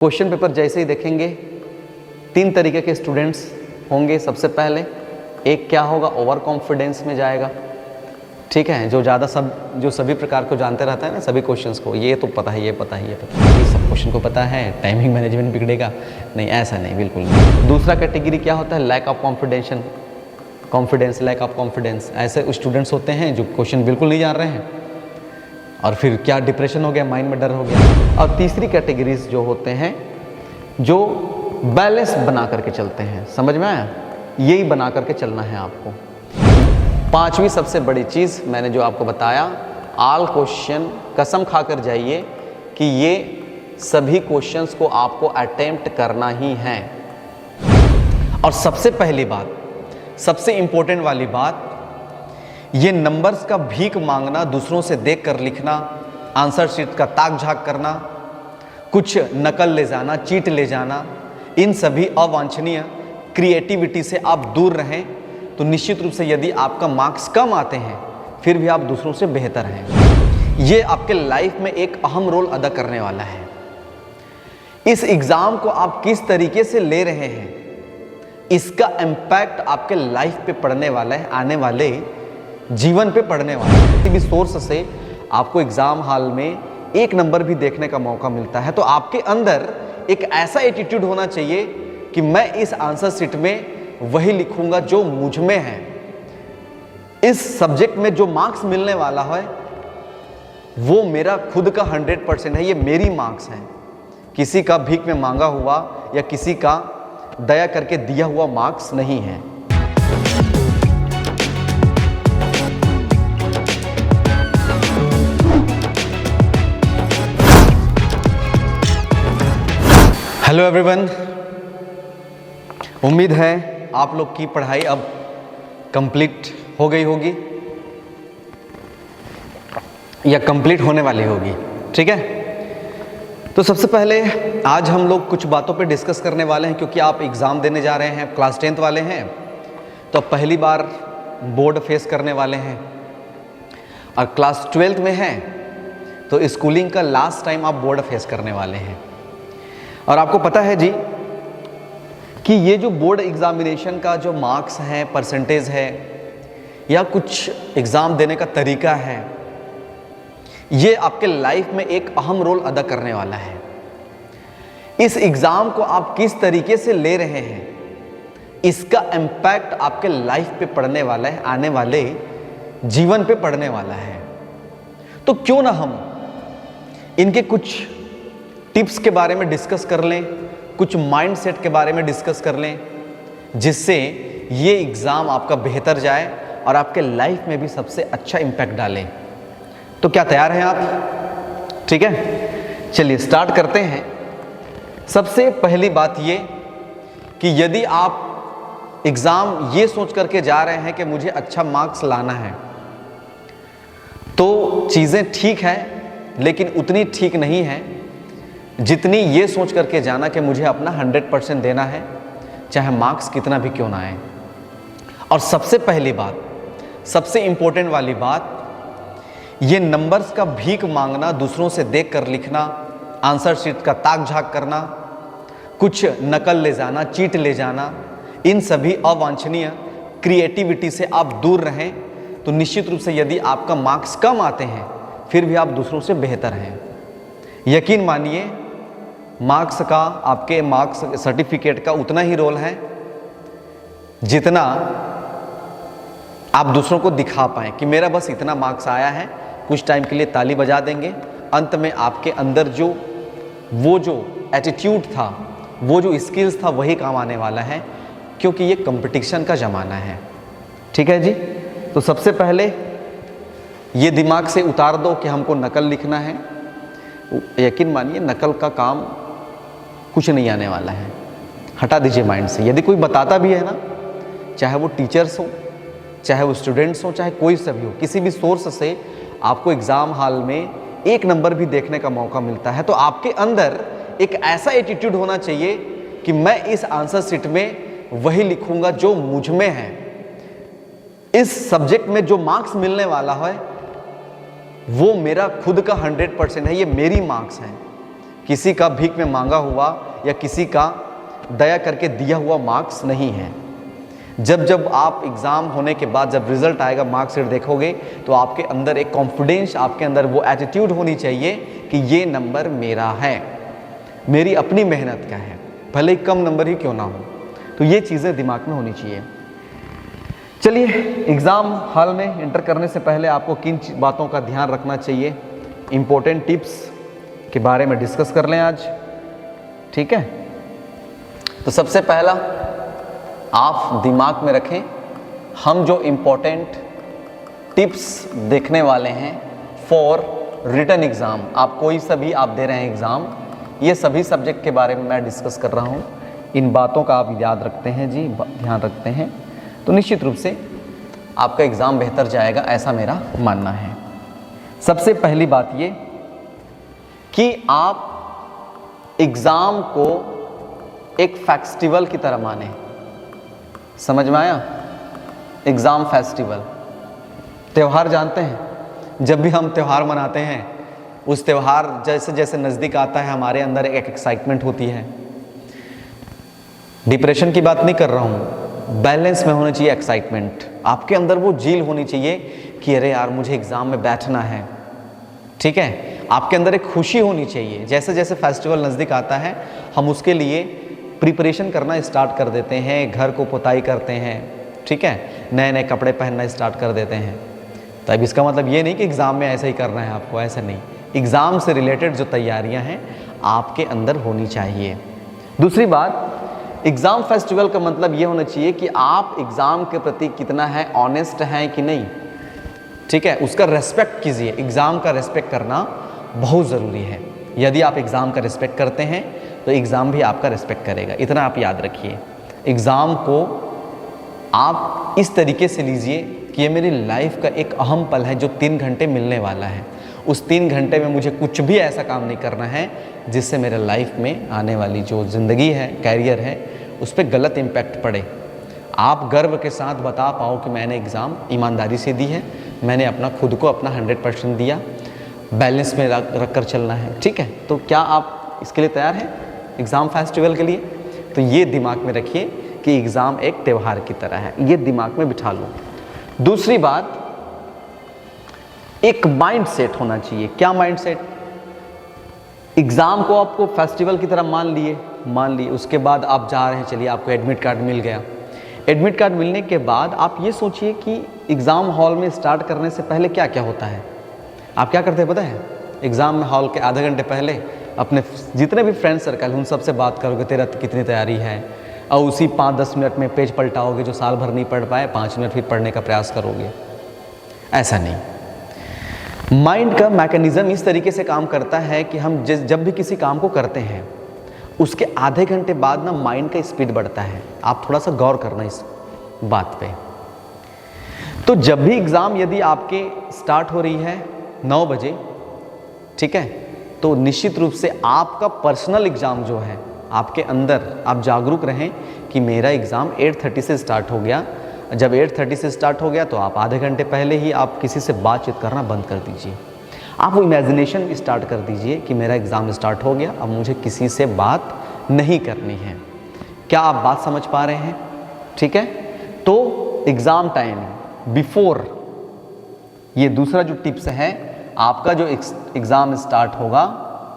Question paper जैसे ही देखेंगे तीन तरीके के स्टूडेंट्स होंगे। सबसे पहले एक क्या होगा, ओवर कॉन्फिडेंस में जाएगा, ठीक है, जो सभी प्रकार को जानते रहता है ना, सभी क्वेश्चंस को, ये तो पता है, ये पता है, ये पता है, ये सब क्वेश्चन को पता है, टाइमिंग मैनेजमेंट बिगड़ेगा, नहीं ऐसा नहीं, बिल्कुल नहीं। दूसरा कैटेगरी क्या होता है, lack of confidence, lack of confidence. ऐसे स्टूडेंट्स होते हैं जो क्वेश्चन बिल्कुल नहीं जान रहे हैं और फिर क्या डिप्रेशन हो गया, माइंड में डर हो गया। और तीसरी कैटेगरीज जो होते हैं जो बैलेंस बना करके चलते हैं। समझ में आया? यही बना करके चलना है आपको। पांचवी सबसे बड़ी चीज़ मैंने जो आपको बताया, ऑल क्वेश्चन, कसम खाकर जाइए कि ये सभी क्वेश्चंस को आपको अटेम्प्ट करना ही है। और सबसे पहली बात, सबसे इंपॉर्टेंट वाली बात, ये नंबर्स का भीख मांगना, दूसरों से देख कर लिखना, आंसर शीट का ताक झाक करना, कुछ नकल ले जाना, चीट ले जाना, इन सभी अवांछनीय क्रिएटिविटी से आप दूर रहें तो निश्चित रूप से यदि आपका मार्क्स कम आते हैं फिर भी आप दूसरों से बेहतर हैं। ये आपके लाइफ में एक अहम रोल अदा करने वाला है। इस एग्जाम को आप किस तरीके से ले रहे हैं, इसका इम्पैक्ट आपके लाइफ पे पड़ने वाला है, आने वाले जीवन पे पड़ने वाला है। किसी भी सोर्स से आपको एग्जाम हॉल में एक नंबर भी देखने का मौका मिलता है तो आपके अंदर एक ऐसा एटीट्यूड होना चाहिए कि मैं इस आंसर शीट में वही लिखूंगा जो मुझ में है। इस सब्जेक्ट में जो मार्क्स मिलने वाला है वो मेरा खुद का 100% है, ये मेरी मार्क्स हैं, किसी का भीख में मांगा हुआ या किसी का दया करके दिया हुआ मार्क्स नहीं है। हेलो एवरीवन, उम्मीद है आप लोग की पढ़ाई अब कंप्लीट हो गई होगी या कंप्लीट होने वाली होगी, ठीक है। तो सबसे पहले आज हम लोग कुछ बातों पे डिस्कस करने वाले हैं क्योंकि आप एग्ज़ाम देने जा रहे हैं, क्लास 10th वाले हैं तो पहली बार बोर्ड फेस करने वाले हैं, और क्लास 12th में हैं तो स्कूलिंग का लास्ट टाइम आप बोर्ड फेस करने वाले हैं। और आपको पता है जी कि ये जो बोर्ड एग्जामिनेशन का जो मार्क्स है, परसेंटेज है या कुछ एग्ज़ाम देने का तरीका है, ये आपके लाइफ में एक अहम रोल अदा करने वाला है। इस एग्ज़ाम को आप किस तरीके से ले रहे हैं, इसका इम्पैक्ट आपके लाइफ पे पड़ने वाला है, आने वाले जीवन पे पड़ने वाला है। तो क्यों ना हम इनके कुछ टिप्स के बारे में डिस्कस कर लें, कुछ माइंडसेट के बारे में डिस्कस कर लें, जिससे ये एग्ज़ाम आपका बेहतर जाए और आपके लाइफ में भी सबसे अच्छा इम्पैक्ट डालें। तो क्या तैयार हैं आप? ठीक है, चलिए स्टार्ट करते हैं। सबसे पहली बात ये कि यदि आप एग्ज़ाम ये सोच करके जा रहे हैं कि मुझे अच्छा मार्क्स लाना है तो चीज़ें ठीक है, लेकिन उतनी ठीक नहीं है जितनी ये सोच करके जाना कि मुझे अपना 100% देना है, चाहे मार्क्स कितना भी क्यों ना आए। और सबसे पहली बात, सबसे इंपॉर्टेंट वाली बात, ये नंबर्स का भीख मांगना, दूसरों से देख कर लिखना, आंसर शीट का ताक झाक करना, कुछ नकल ले जाना, चीट ले जाना, इन सभी अवांछनीय क्रिएटिविटी से आप दूर रहें तो निश्चित रूप से यदि आपका मार्क्स कम आते हैं फिर भी आप दूसरों से बेहतर हैं। यकीन मानिए, मार्क्स का, आपके मार्क्स सर्टिफिकेट का उतना ही रोल है जितना आप दूसरों को दिखा पाएँ कि मेरा बस इतना मार्क्स आया है। कुछ टाइम के लिए ताली बजा देंगे, अंत में आपके अंदर वो जो एटीट्यूड था, वो जो स्किल्स था, वही काम आने वाला है, क्योंकि ये कंपटीशन का ज़माना है। ठीक है जी। तो सबसे पहले ये दिमाग से उतार दो कि हमको नकल लिखना है। यकीन मानिए, नकल का काम कुछ नहीं आने वाला है, हटा दीजिए माइंड से। यदि कोई बताता भी है ना, चाहे वो टीचर्स हो, चाहे वो स्टूडेंट्स हो, चाहे कोई सा भी हो, किसी भी सोर्स से आपको एग्ज़ाम हॉल में एक नंबर भी देखने का मौका मिलता है तो आपके अंदर एक ऐसा एटीट्यूड होना चाहिए कि मैं इस आंसर शीट में वही लिखूंगा जो मुझ में है। इस सब्जेक्ट में जो मार्क्स मिलने वाला है वो मेरा खुद का 100% है, ये मेरी मार्क्स हैं, किसी का भीख में मांगा हुआ या किसी का दया करके दिया हुआ मार्क्स नहीं है। जब जब आप एग्ज़ाम होने के बाद जब रिजल्ट आएगा, मार्क्स देखोगे, तो आपके अंदर एक कॉन्फिडेंस, आपके अंदर वो एटीट्यूड होनी चाहिए कि ये नंबर मेरा है, मेरी अपनी मेहनत का है, भले ही कम नंबर ही क्यों ना हो। तो ये चीज़ें दिमाग में होनी चाहिए। चलिए, एग्ज़ाम हॉल में एंटर करने से पहले आपको किन बातों का ध्यान रखना चाहिए, इम्पोर्टेंट टिप्स के बारे में डिस्कस कर लें आज। ठीक है, तो सबसे पहला आप दिमाग में रखें, हम जो इम्पोर्टेंट टिप्स देखने वाले हैं फॉर रिटन एग्ज़ाम, आप कोई सा भी आप दे रहे हैं एग्ज़ाम, ये सभी सब्जेक्ट के बारे में मैं डिस्कस कर रहा हूँ। इन बातों का आप याद रखते हैं जी, ध्यान रखते हैं, तो निश्चित रूप से आपका एग्ज़ाम बेहतर जाएगा, ऐसा मेरा मानना है। सबसे पहली बात ये कि आप एग्ज़ाम को एक फेस्टिवल की तरह माने। समझ में आया? एग्ज़ाम फेस्टिवल, त्यौहार जानते हैं, जब भी हम त्यौहार मनाते हैं, उस त्यौहार जैसे जैसे नज़दीक आता है, हमारे अंदर एक एक्साइटमेंट होती है। डिप्रेशन की बात नहीं कर रहा हूँ, बैलेंस में होना चाहिए एक्साइटमेंट। आपके अंदर वो जील होनी चाहिए कि अरे यार मुझे एग्ज़ाम में बैठना है। ठीक है, आपके अंदर एक खुशी होनी चाहिए। जैसे जैसे फेस्टिवल नज़दीक आता है, हम उसके लिए प्रिपरेशन करना स्टार्ट कर देते हैं, घर को पुताई करते हैं, ठीक है, नए नए कपड़े पहनना स्टार्ट कर देते हैं। तो अब इसका मतलब ये नहीं कि एग्ज़ाम में ऐसा ही करना है आपको, ऐसा नहीं। एग्ज़ाम से रिलेटेड जो तैयारियां हैं आपके अंदर होनी चाहिए। दूसरी बात, एग्ज़ाम फेस्टिवल का मतलब ये होना चाहिए कि आप एग्ज़ाम के प्रति कितना है ऑनेस्ट हैं कि नहीं। ठीक है, उसका रेस्पेक्ट कीजिए। एग्ज़ाम का रेस्पेक्ट करना बहुत ज़रूरी है। यदि आप एग्ज़ाम का रिस्पेक्ट करते हैं तो एग्ज़ाम भी आपका रिस्पेक्ट करेगा, इतना आप याद रखिए। एग्ज़ाम को आप इस तरीके से लीजिए कि ये मेरी लाइफ का एक अहम पल है जो 3 घंटे मिलने वाला है। उस 3 घंटे में मुझे कुछ भी ऐसा काम नहीं करना है जिससे मेरे लाइफ में आने वाली जो ज़िंदगी है, कैरियर है, उस पर गलत इम्पैक्ट पड़े। आप गर्व के साथ बता पाओ कि मैंने एग्ज़ाम ईमानदारी से दी है, मैंने अपना खुद को अपना 100% दिया, बैलेंस में रख कर चलना है। ठीक है, तो क्या आप इसके लिए तैयार हैं एग्ज़ाम फेस्टिवल के लिए? तो ये दिमाग में रखिए कि एग्ज़ाम एक त्यौहार की तरह है, ये दिमाग में बिठा लो। दूसरी बात, एक माइंड सेट होना चाहिए। क्या माइंड सेट? एग्ज़ाम को आपको फेस्टिवल की तरह मान लिए, उसके बाद आप जा रहे हैं, चलिए आपको एडमिट कार्ड मिल गया। एडमिट कार्ड मिलने के बाद आप ये सोचिए कि एग्ज़ाम हॉल में स्टार्ट करने से पहले क्या क्या होता है। आप क्या करते हैं पता है? एग्ज़ाम में हॉल के आधे घंटे पहले अपने जितने भी फ्रेंड सर्कल उन सबसे बात करोगे, तेरा कितनी तैयारी है, और उसी 5-10 मिनट में पेज पलटाओगे। जो साल भर नहीं पढ़ पाए, 5 मिनट फिर पढ़ने का प्रयास करोगे। ऐसा नहीं। माइंड का मैकेनिज़्म इस तरीके से काम करता है कि हम जब भी किसी काम को करते हैं, उसके आधे घंटे बाद ना माइंड का स्पीड बढ़ता है। आप थोड़ा सा गौर करना इस बात पे। तो जब भी एग्ज़ाम यदि आपके स्टार्ट हो रही है 9 बजे, ठीक है, तो निश्चित रूप से आपका पर्सनल एग्ज़ाम जो है, आपके अंदर आप जागरूक रहें कि मेरा एग्ज़ाम 8:30 से स्टार्ट हो गया। जब 8:30 से स्टार्ट हो गया तो आप आधे घंटे पहले ही आप किसी से बातचीत करना बंद कर दीजिए। आप वो इमेजिनेशन स्टार्ट कर दीजिए कि मेरा एग्ज़ाम स्टार्ट हो गया, अब मुझे किसी से बात नहीं करनी है। क्या आप बात समझ पा रहे हैं? ठीक है, तो एग्ज़ाम टाइम बिफोर, ये दूसरा जो टिप्स है, आपका जो एग्ज़ाम स्टार्ट होगा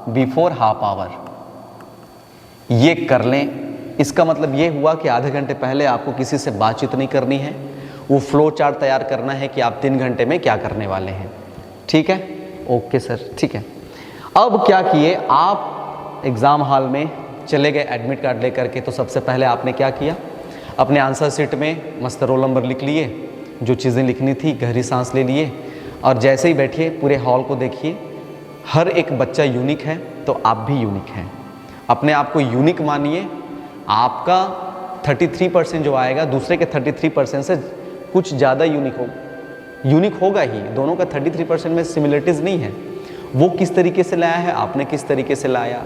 बिफोर हाफ आवर, ये कर लें। इसका मतलब ये हुआ कि आधे घंटे पहले आपको किसी से बातचीत नहीं करनी है, वो फ्लो चार्ट तैयार करना है कि आप 3 घंटे में क्या करने वाले हैं। ठीक है, ओके सर, ठीक है। अब क्या किए, आप एग्ज़ाम हॉल में चले गए एडमिट कार्ड लेकर के। तो सबसे पहले आपने क्या किया, अपने आंसर शीट में मस्त रोल नंबर लिख लिए, जो चीज़ें लिखनी थी, गहरी सांस ले लिए, और जैसे ही बैठिए पूरे हॉल को देखिए। हर एक बच्चा यूनिक है, तो आप भी यूनिक हैं। अपने आप को यूनिक मानिए। आपका 33% जो आएगा दूसरे के 33% से कुछ ज़्यादा यूनिक होगा ही। दोनों का 33% में सिमिलरिटीज़ नहीं है। वो किस तरीके से लाया है, आपने किस तरीके से लाया,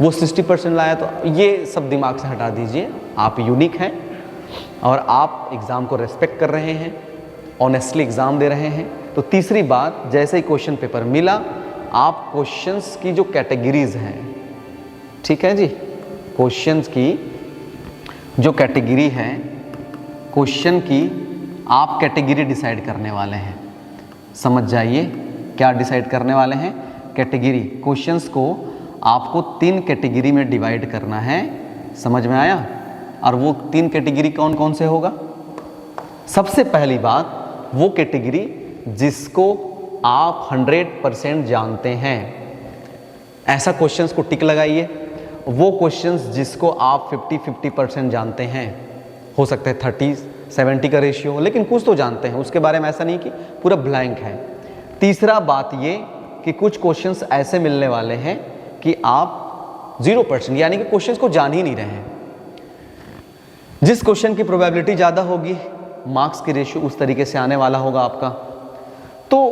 वो 60% लाया, तो ये सब दिमाग से हटा दीजिए। आप यूनिक हैं और आप एग्ज़ाम को रेस्पेक्ट कर रहे हैं, ऑनेस्टली एग्ज़ाम दे रहे हैं। तो तीसरी बात, जैसे ही क्वेश्चन पेपर मिला, आप क्वेश्चंस की जो कैटेगरीज़ हैं ठीक है जी। क्वेश्चंस की जो कैटेगरी है, क्वेश्चन की आप कैटेगरी डिसाइड करने वाले हैं। समझ जाइए क्या डिसाइड करने वाले हैं, कैटेगरी। क्वेश्चंस को आपको 3 कैटेगरी में डिवाइड करना है, समझ में आया। और वो 3 कैटेगरी कौन कौन से होगा? सबसे पहली बात, वो कैटेगरी जिसको आप 100% जानते हैं, ऐसा क्वेश्चंस को टिक लगाइए। वो क्वेश्चंस जिसको आप 50-50% जानते हैं, हो सकता है 30-70 का रेशियो हो, लेकिन कुछ तो जानते हैं, उसके बारे में ऐसा नहीं कि पूरा ब्लैंक है। तीसरा बात ये कि कुछ क्वेश्चंस ऐसे मिलने वाले हैं कि आप 0%, यानी कि क्वेश्चंस को जान ही नहीं रहे हैं। जिस क्वेश्चन की प्रोबेबिलिटी ज़्यादा होगी, मार्क्स की रेशियो उस तरीके से आने वाला होगा आपका। तो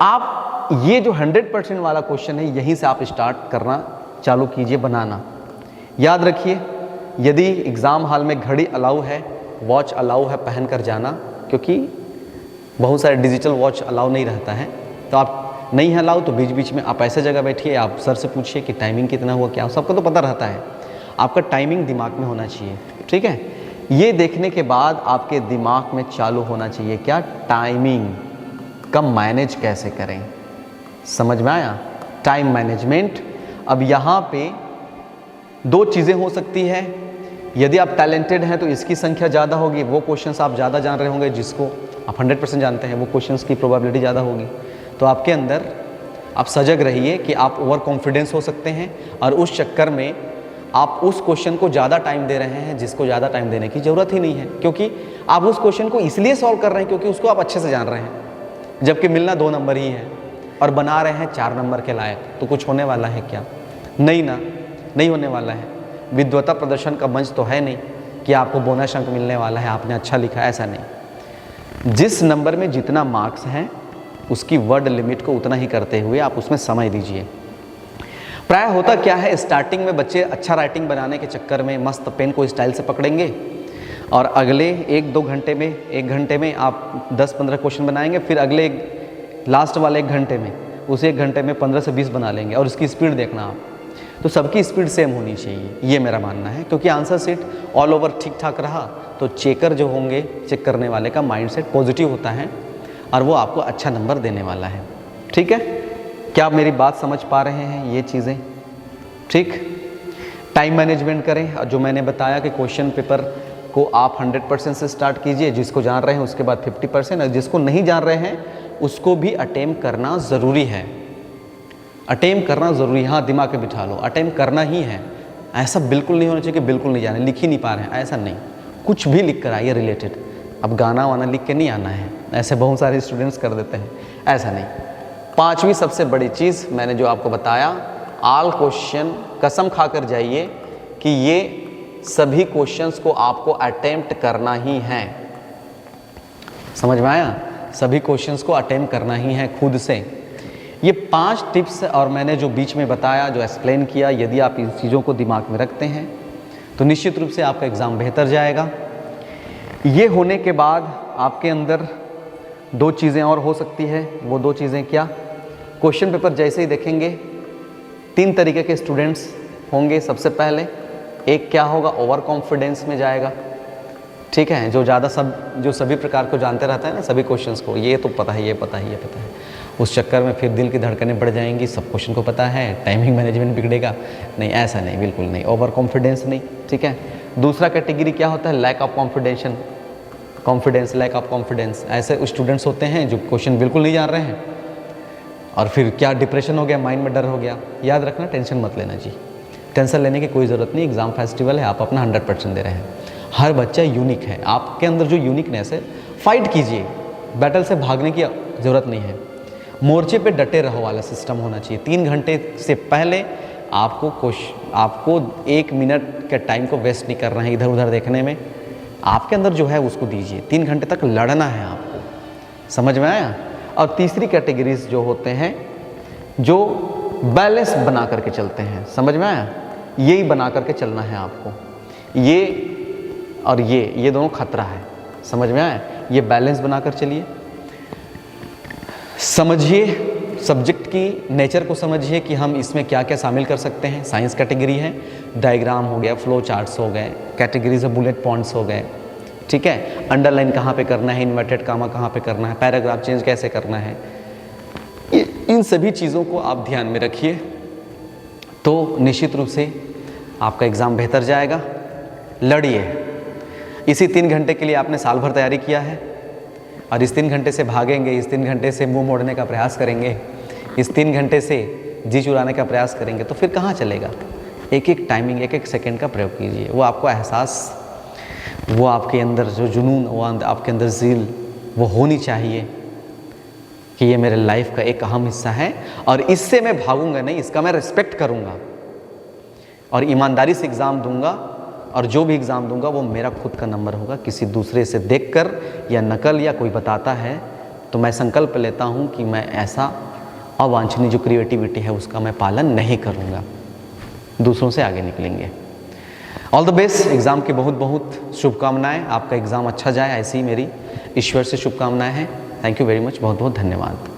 आप ये जो 100% वाला क्वेश्चन है, यहीं से आप स्टार्ट करना चालू कीजिए बनाना। याद रखिए, यदि एग्ज़ाम हॉल में घड़ी अलाउ है, वॉच अलाउ है पहन कर जाना, क्योंकि बहुत सारे डिजिटल वॉच अलाउ नहीं रहता है, तो आप नहीं है अलाउ तो बीच बीच में आप ऐसे जगह बैठिए, आप सर से पूछिए कि टाइमिंग कितना हुआ, क्या, सबको तो पता रहता है। आपका टाइमिंग दिमाग में होना चाहिए, ठीक है। ये देखने के बाद आपके दिमाग में चालू होना चाहिए क्या, टाइमिंग का मैनेज कैसे करें। समझ में आया, टाइम मैनेजमेंट। अब यहाँ पे 2 चीज़ें हो सकती है। यदि आप टैलेंटेड हैं तो इसकी संख्या ज़्यादा होगी, वो क्वेश्चंस आप ज़्यादा जान रहे होंगे, जिसको आप 100% जानते हैं, वो क्वेश्चंस की प्रोबेबिलिटी ज़्यादा होगी। तो आपके अंदर आप सजग रहिए कि आप ओवर कॉन्फिडेंस हो सकते हैं, और उस चक्कर में आप उस क्वेश्चन को ज़्यादा टाइम दे रहे हैं जिसको ज़्यादा टाइम देने की ज़रूरत ही नहीं है, क्योंकि आप उस क्वेश्चन को इसलिए सॉल्व कर रहे हैं क्योंकि उसको आप अच्छे से जान रहे हैं, जबकि मिलना 2 नंबर ही है, और बना रहे हैं 4 नंबर के लायक। तो कुछ होने वाला है क्या? नहीं ना, नहीं होने वाला है। विद्वता प्रदर्शन का मंच तो है नहीं कि आपको बोनस अंक मिलने वाला है, आपने अच्छा लिखा, ऐसा नहीं। जिस नंबर में जितना मार्क्स हैं, उसकी वर्ड लिमिट को उतना ही करते हुए आप उसमें समय दीजिए। प्राय होता क्या है, स्टार्टिंग में बच्चे अच्छा राइटिंग बनाने के चक्कर में मस्त पेन को स्टाइल से पकड़ेंगे, और अगले 1-2 घंटे में, 1 घंटे में आप 10-15 क्वेश्चन बनाएंगे, फिर अगले लास्ट वाले 1 घंटे में, उस 1 घंटे में 15 से 20 बना लेंगे। और उसकी स्पीड देखना आप, तो सबकी स्पीड सेम होनी चाहिए, ये मेरा मानना है। क्योंकि आंसर सीट ऑल ओवर ठीक ठाक रहा तो चेकर जो होंगे, चेक करने वाले का माइंडसेट पॉजिटिव होता है, और वो आपको अच्छा नंबर देने वाला है। ठीक है, क्या आप मेरी बात समझ पा रहे हैं? ये चीज़ें ठीक। टाइम मैनेजमेंट करें, और जो मैंने बताया कि क्वेश्चन पेपर को आप 100% से स्टार्ट कीजिए, जिसको जान रहे हैं उसके बाद 50%, और जिसको नहीं जान रहे हैं उसको भी अटेम्प्ट करना ज़रूरी है। अटेम्प्ट करना ज़रूरी, हाँ दिमाग में बिठा लो, अटेम्प्ट करना ही है। ऐसा बिल्कुल नहीं होना चाहिए कि बिल्कुल नहीं जाने, लिख ही नहीं पा रहे हैं, ऐसा नहीं। कुछ भी लिख कर आइए रिलेटेड। अब गाना वाना लिख के नहीं आना है, ऐसे बहुत सारे स्टूडेंट्स कर देते हैं, ऐसा नहीं। 5वीं सबसे बड़ी चीज़ मैंने जो आपको बताया, ऑल क्वेश्चन, कसम खा कर जाइए कि ये सभी क्वेश्चंस को आपको अटेम्प्ट करना ही है। समझ में आया? सभी क्वेश्चंस को अटेम्प्ट करना ही है खुद से। ये 5 टिप्स और मैंने जो बीच में बताया, जो एक्सप्लेन किया, यदि आप इन चीज़ों को दिमाग में रखते हैं तो निश्चित रूप से आपका एग्ज़ाम बेहतर जाएगा। ये होने के बाद आपके अंदर 2 चीज़ें और हो सकती है। वो 2 चीज़ें क्या? क्वेश्चन पेपर जैसे ही देखेंगे 3 तरीके के स्टूडेंट्स होंगे। सबसे पहले एक क्या होगा, ओवर कॉन्फिडेंस में जाएगा, ठीक है, जो सभी प्रकार को जानते रहता है ना, सभी क्वेश्चंस को, ये तो पता है, ये पता है, ये पता है। उस चक्कर में फिर दिल की धड़कनें बढ़ जाएंगी, सब क्वेश्चन को पता है, टाइमिंग मैनेजमेंट बिगड़ेगा। नहीं, ऐसा नहीं, बिल्कुल नहीं, ओवर कॉन्फिडेंस नहीं, ठीक है। दूसरा कैटेगरी क्या होता है, lack of confidence, lack of confidence. ऐसे स्टूडेंट्स होते हैं जो क्वेश्चन बिल्कुल नहीं जान रहे हैं, और फिर क्या डिप्रेशन हो गया, माइंड में डर हो गया। याद रखना, टेंशन मत लेना जी, टेंशन लेने की कोई ज़रूरत नहीं। एग्ज़ाम फेस्टिवल है, आप अपना 100% दे रहे हैं। हर बच्चा यूनिक है, आपके अंदर जो यूनिकनेस है, फाइट कीजिए, बैटल से भागने की ज़रूरत नहीं है। मोर्चे पे डटे रहो वाला सिस्टम होना चाहिए। 3 घंटे से पहले आपको 1 मिनट के टाइम को वेस्ट नहीं करना है इधर उधर देखने में। आपके अंदर जो है उसको दीजिए, 3 घंटे तक लड़ना है आपको। समझ में आया? और तीसरी कैटेगरीज जो होते हैं, जो बैलेंस बना करके चलते हैं, समझ में आया? यही बना करके चलना है आपको। ये और ये दोनों खतरा है, समझ में आया? ये बैलेंस बनाकर चलिए। समझिए सब्जेक्ट की नेचर को समझिए कि हम इसमें क्या क्या शामिल कर सकते हैं। साइंस कैटेगरी है, डायग्राम हो गया, फ्लो चार्ट्स हो गए, कैटेगरीज ऑफ बुलेट पॉइंट्स हो गए, ठीक है। अंडरलाइन कहाँ पे करना है, इन्वर्टेड कामा कहाँ पे करना है, पैराग्राफ चेंज कैसे करना है, इन सभी चीज़ों को आप ध्यान में रखिए तो निश्चित रूप से आपका एग्ज़ाम बेहतर जाएगा। लड़िए। इसी 3 घंटे के लिए आपने साल भर तैयारी किया है और इस 3 घंटे से भागेंगे, इस 3 घंटे से मुंह मोड़ने का प्रयास करेंगे, इस 3 घंटे से जी चुराने का प्रयास करेंगे तो फिर कहाँ चलेगा। एक एक टाइमिंग, एक एक सेकंड का प्रयोग कीजिए। वो आपको एहसास, वो आपके अंदर जो जुनून, वो आपके अंदर ज़ील वो होनी चाहिए कि ये मेरे लाइफ का एक अहम हिस्सा है और इससे मैं भागूंगा नहीं, इसका मैं रिस्पेक्ट करूंगा और ईमानदारी से एग्ज़ाम दूंगा और जो भी एग्ज़ाम दूंगा वो मेरा खुद का नंबर होगा। किसी दूसरे से देखकर या नकल या कोई बताता है तो मैं संकल्प लेता हूँ कि मैं ऐसा अवांछनीय जो क्रिएटिविटी है उसका मैं पालन नहीं करूँगा, दूसरों से आगे निकलेंगे। All the best. एग्ज़ाम की बहुत बहुत शुभकामनाएं। आपका एग्ज़ाम अच्छा जाए, ऐसी मेरी ईश्वर से शुभकामनाएं हैं। Thank you very much. बहुत बहुत धन्यवाद।